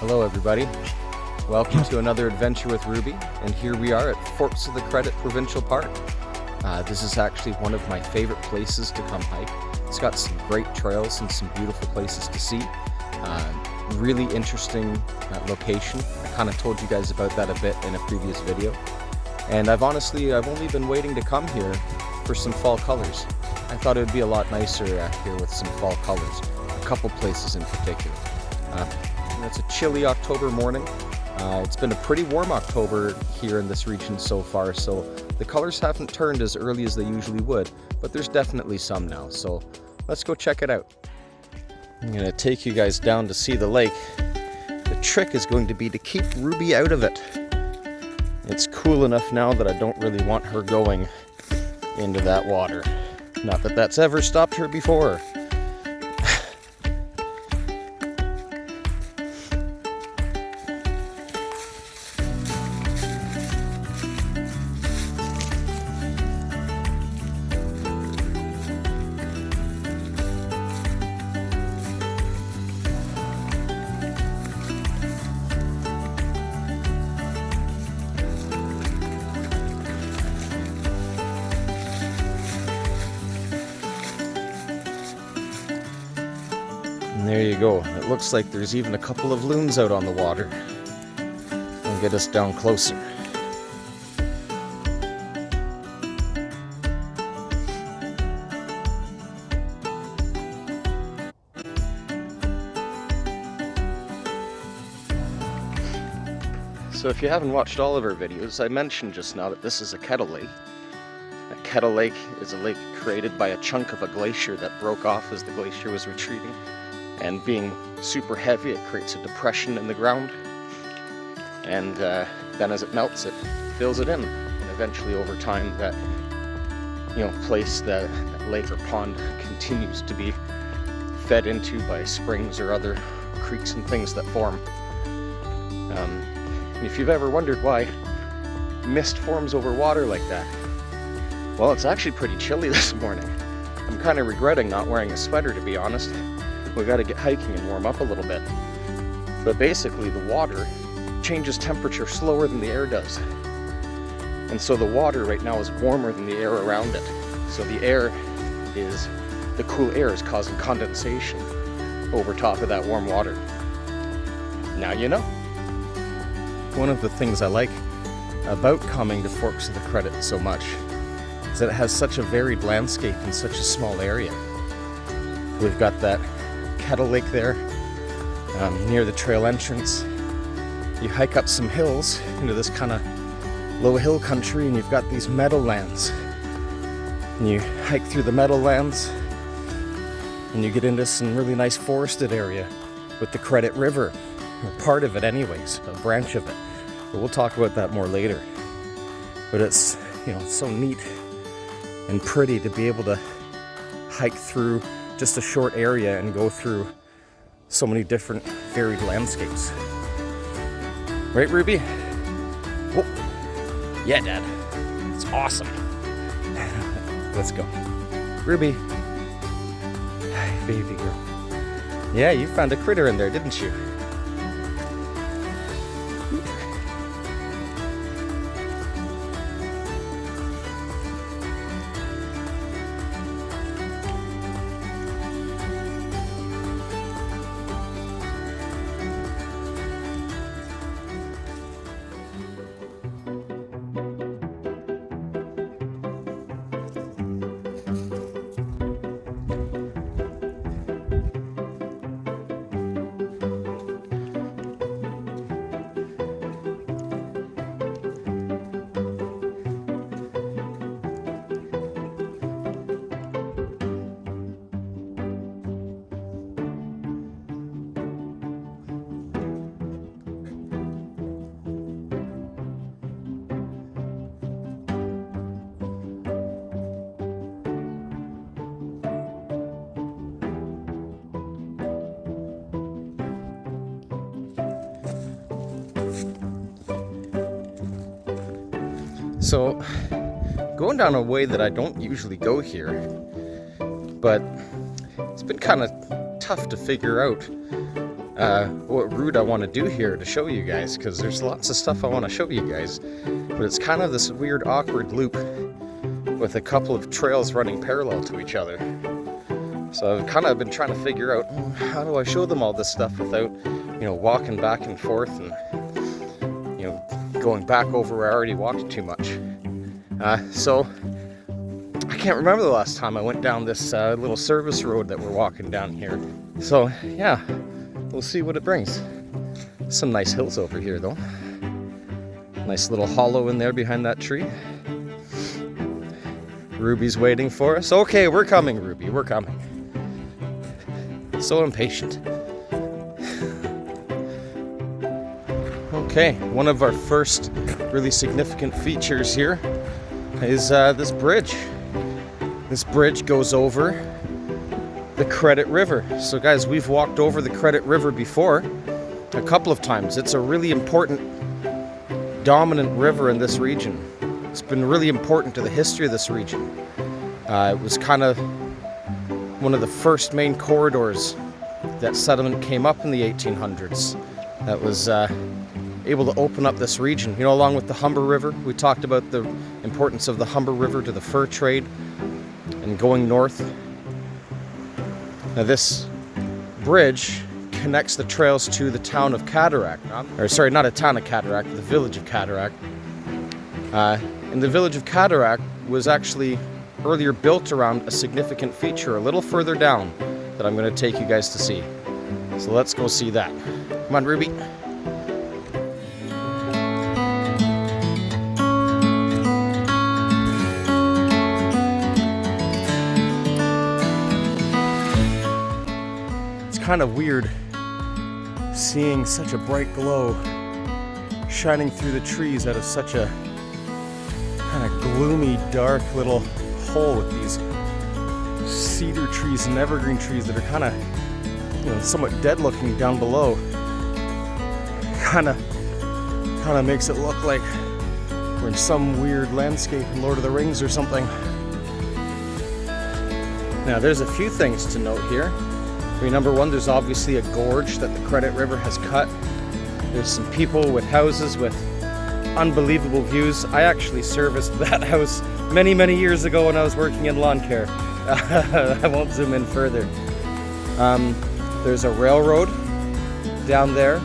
Hello everybody, welcome to another adventure with Ruby, and here we are at Forks of the Credit Provincial Park. This is actually one of my favorite places to come hike. It's got some great trails and some beautiful places to see. Really interesting location. I kind of told you guys about that a bit in a previous video. And I've only been waiting to come here for some fall colors. I thought it would be a lot nicer here with some fall colors, a couple places in particular. It's a chilly October morning. It's been a pretty warm October here in this region so far, so the colors haven't turned as early as they usually would, but there's definitely some now, so let's go check it out. I'm going to take you guys down to see the lake. The trick is going to be to keep Ruby out of it. It's cool enough now that I don't really want her going into that water. Not that that's ever stopped her before. And there you go. It looks like there's even a couple of loons out on the water. I'll get us down closer. So if you haven't watched all of our videos, I mentioned just now that this is a kettle lake. A kettle lake is a lake created by a chunk of a glacier that broke off as the glacier was retreating. And being super heavy, it creates a depression in the ground. And then as it melts, it fills it in. And eventually over time, that place, that lake or pond continues to be fed into by springs or other creeks and things that form. If you've ever wondered why mist forms over water like that, well, it's actually pretty chilly this morning. I'm kind of regretting not wearing a sweater, to be honest. We got to get hiking and warm up a little bit. But basically the water changes temperature slower than the air does. And so the water right now is warmer than the air around it. So the cool air is causing condensation over top of that warm water. Now you know. One of the things I like about coming to Forks of the Credit so much is that it has such a varied landscape in such a small area. We've got that kettle lake there near the trail entrance. You hike up some hills into this kind of low hill country and you've got these meadowlands. And you hike through the meadowlands and you get into some really nice forested area with the Credit River, or part of it anyways, a branch of it. But we'll talk about that more later. But it's, it's so neat and pretty to be able to hike through just a short area and go through so many different varied landscapes. Right, Ruby? Oh, yeah, Dad. It's awesome. Let's go. Ruby. Hi, baby girl. Yeah, you found a critter in there, didn't you? So, going down a way that I don't usually go here, but it's been kind of tough to figure out what route I want to do here to show you guys, because there's lots of stuff I want to show you guys, but it's kind of this weird awkward loop with a couple of trails running parallel to each other. So I've kind of been trying to figure out, how do I show them all this stuff without, you know, walking back and forth and, you know, going back over where I already walked too much. So I can't remember the last time I went down this little service road that we're walking down here. So yeah, we'll see what it brings. Some nice hills over here though. Nice little hollow in there behind that tree. Ruby's waiting for us. Okay, we're coming, Ruby, we're coming. So impatient. Okay, one of our first really significant features here is this bridge. This bridge goes over the Credit River. So guys, we've walked over the Credit River before a couple of times. It's a really important, dominant river in this region. It's been really important to the history of this region. It was kind of one of the first main corridors that settlement came up in the 1800s that was able to open up this region. You know, along with the Humber River, we talked about the importance of the Humber River to the fur trade and going north. Now this bridge connects the trails to the town of Cataract. Or sorry, not a town of Cataract, the village of Cataract. And the village of Cataract was actually earlier built around a significant feature a little further down that I'm going to take you guys to see. So let's go see that. Come on, Ruby. It's kind of weird seeing such a bright glow shining through the trees out of such a kind of gloomy, dark little hole with these cedar trees and evergreen trees that are kind of, you know, somewhat dead looking down below. Kind of makes it look like we're in some weird landscape in Lord of the Rings or something. Now there's a few things to note here. I mean, number one, there's obviously a gorge that the Credit River has cut. There's some people with houses with unbelievable views. I actually serviced that house many years ago when I was working in lawn care. I won't zoom in further. There's a railroad down there.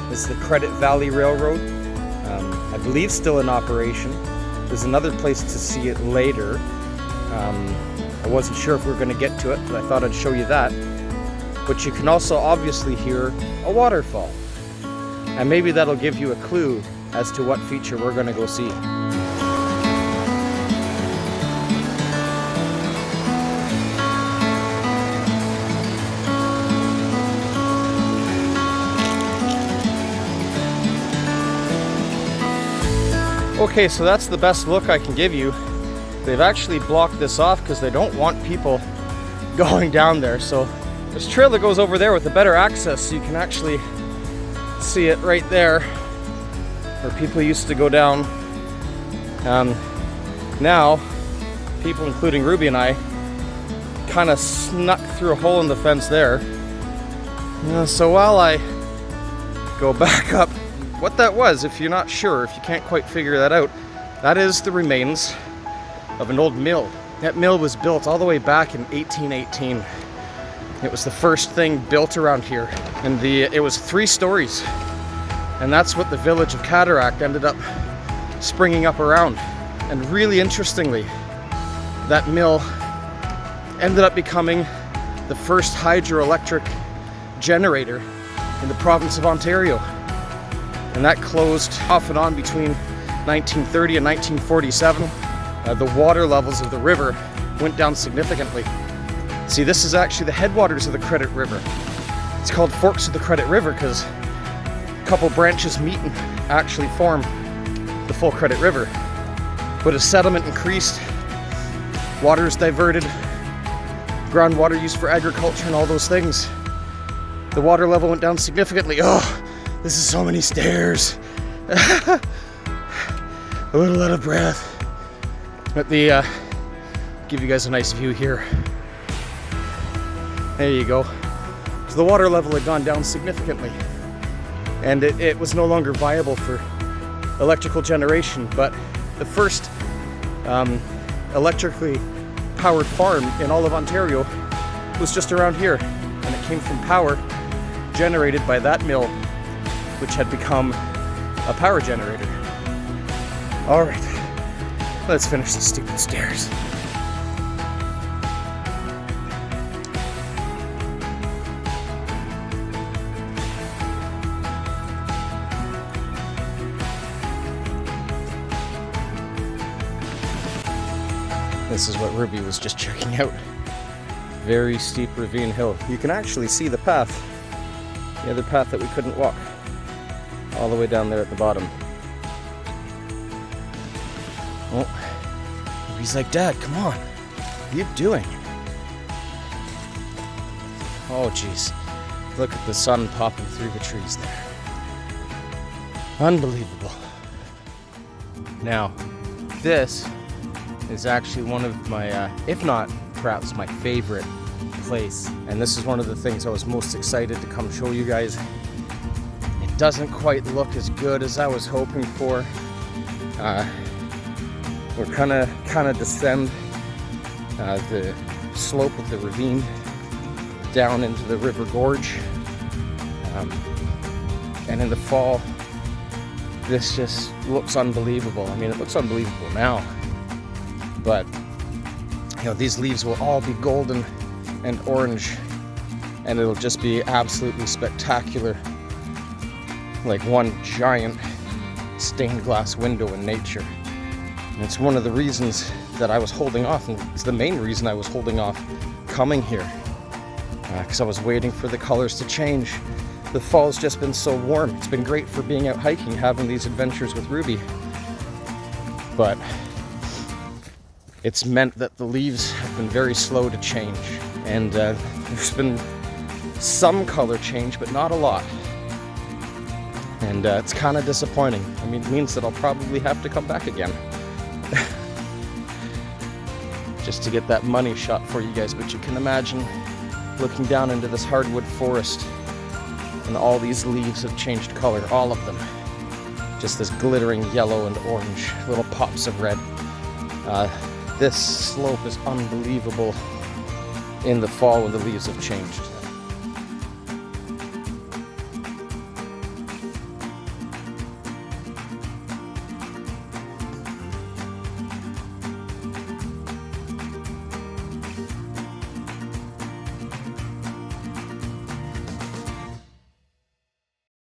It's the Credit Valley Railroad. I believe still in operation. There's another place to see it later. I wasn't sure if we were going to get to it, but I thought I'd show you that. But you can also obviously hear a waterfall. And maybe that'll give you a clue as to what feature we're going to go see. Okay, so that's the best look I can give you. They've actually blocked this off because they don't want people going down there. So there's a trail that goes over there with a better access, so you can actually see it right there where people used to go down. Now, people including Ruby and I kind of snuck through a hole in the fence there. So while I go back up, what that was, if you're not sure, if you can't quite figure that out, that is the remains of an old mill. That mill was built all the way back in 1818. It was the first thing built around here, and it was 3 stories. And that's what the village of Cataract ended up springing up around. And really interestingly, that mill ended up becoming the first hydroelectric generator in the province of Ontario. And that closed off and on between 1930 and 1947. The water levels of the river went down significantly. See, this is actually the headwaters of the Credit River. It's called Forks of the Credit River because a couple branches meet and actually form the full Credit River. But as settlement increased, water is diverted, groundwater used for agriculture and all those things, the water level went down significantly. Oh, this is so many stairs. A little out of breath. But give you guys a nice view here. There you go. So the water level had gone down significantly, and it was no longer viable for electrical generation. But the first electrically powered farm in all of Ontario was just around here, and it came from power generated by that mill, which had become a power generator. All right, let's finish the stupid stairs. This is what Ruby was just checking out. Very steep ravine hill. You can actually see the path, the other path that we couldn't walk, all the way down there at the bottom. Oh, Ruby's like, Dad, come on, what are you doing? Oh geez, look at the sun popping through the trees there. Unbelievable. Now, this is actually one of my, if not perhaps my favorite place. And this is one of the things I was most excited to come show you guys. It doesn't quite look as good as I was hoping for. We're kind of descend the slope of the ravine down into the river gorge. And in the fall, this just looks unbelievable. I mean, it looks unbelievable now. But, you know, these leaves will all be golden and orange, and it'll just be absolutely spectacular. Like one giant stained glass window in nature. And it's one of the reasons that I was holding off, and it's the main reason I was holding off coming here. Because I was waiting for the colors to change. The fall's just been so warm. It's been great for being out hiking, having these adventures with Ruby. But it's meant that the leaves have been very slow to change, and there's been some color change, but not a lot. And it's kind of disappointing. I mean, it means that I'll probably have to come back again. Just to get that money shot for you guys. But you can imagine looking down into this hardwood forest, and all these leaves have changed color, all of them. Just this glittering yellow and orange, little pops of red. This slope is unbelievable in the fall when the leaves have changed.